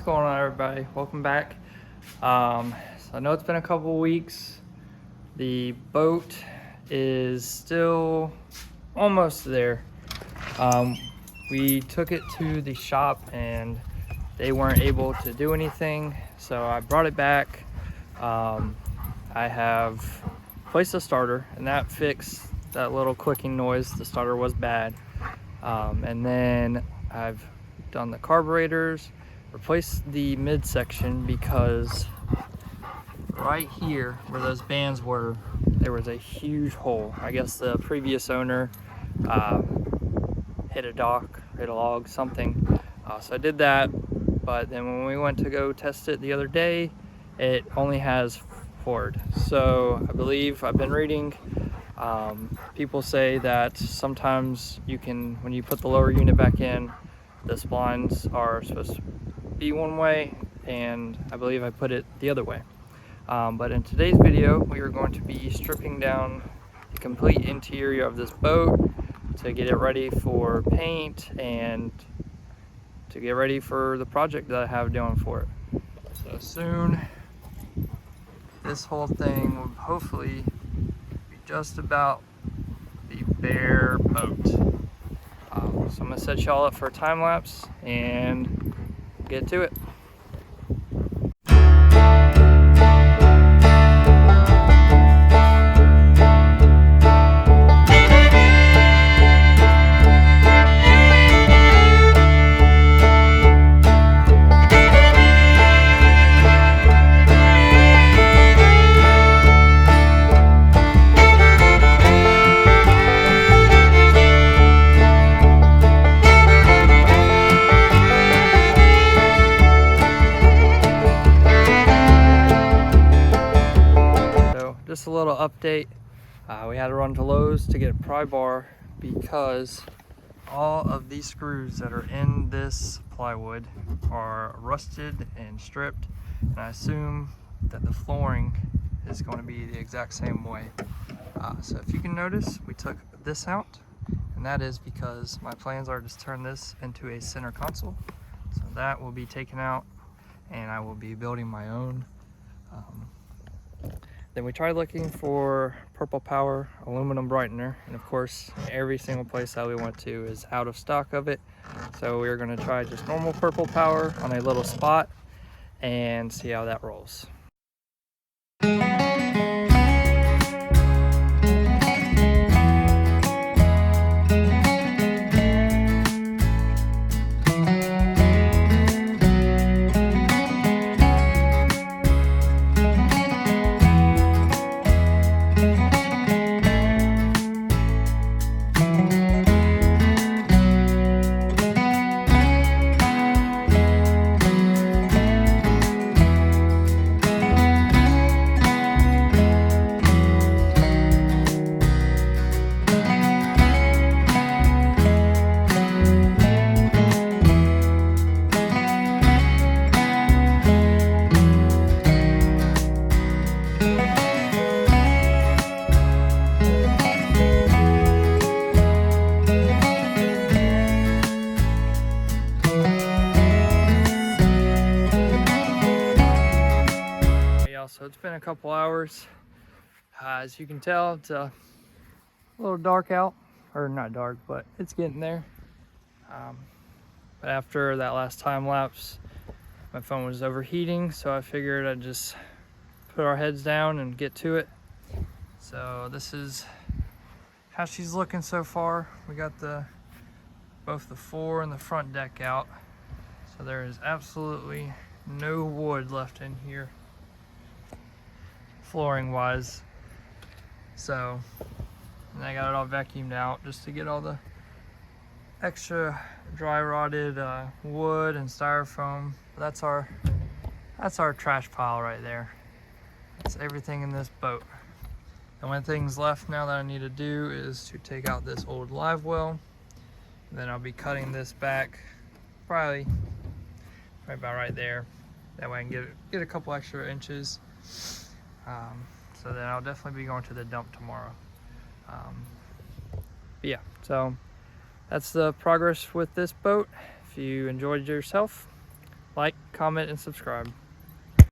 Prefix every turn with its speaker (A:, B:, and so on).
A: What's going on, everybody? Welcome back. So I know it's been a couple weeks. The boat is still almost there. We took it to the shop and they weren't able to do anything, so I brought it back. I have placed a starter and that fixed that little clicking noise. The starter was bad. And then I've done the carburetors, replaced the midsection because right here where those bands were, there was a huge hole. I guess the previous owner hit a log, something. So I did that, but then when we went to go test it the other day, it only has Ford. So I believe I've been reading, people say that sometimes you can, when you put the lower unit back in, the splines are supposed to be one way, and I believe I put it the other way. But in today's video, we are going to be stripping down the complete interior of this boat to get it ready for paint and to get ready for the project that I have doing for it. So soon, this whole thing will hopefully be just about the bare boat. So I'm gonna set y'all up for a time lapse and get to it. Just a little update. We had to run to Lowe's to get a pry bar because all of these screws that are in this plywood are rusted and stripped, and I assume that the flooring is going to be the exact same way. So if you can notice, we took this out, and that is because my plans are to turn this into a center console. So that will be taken out, and I will be building my own. Then we tried looking for Purple Power aluminum brightener, and of course every single place that we went to is out of stock of it. So we're going to try just normal Purple Power on a little spot and see how that rolls. So it's been a couple hours. As you can tell, it's a little dark out, or not dark, but it's getting there. But after that last time lapse, my phone was overheating, so I figured I'd just put our heads down and get to it. So this is how she's looking so far. We got both the fore and the front deck out, so there is absolutely no wood left in here flooring wise. So, and I got it all vacuumed out just to get all the extra dry rotted wood and styrofoam. That's our trash pile right there. That's everything in this boat. The only things left now that I need to do is to take out this old live well. And then I'll be cutting this back probably right about right there. That way I can get a couple extra inches. So then I'll definitely be going to the dump tomorrow. But yeah, so that's the progress with this boat. If you enjoyed yourself, like, comment, and subscribe.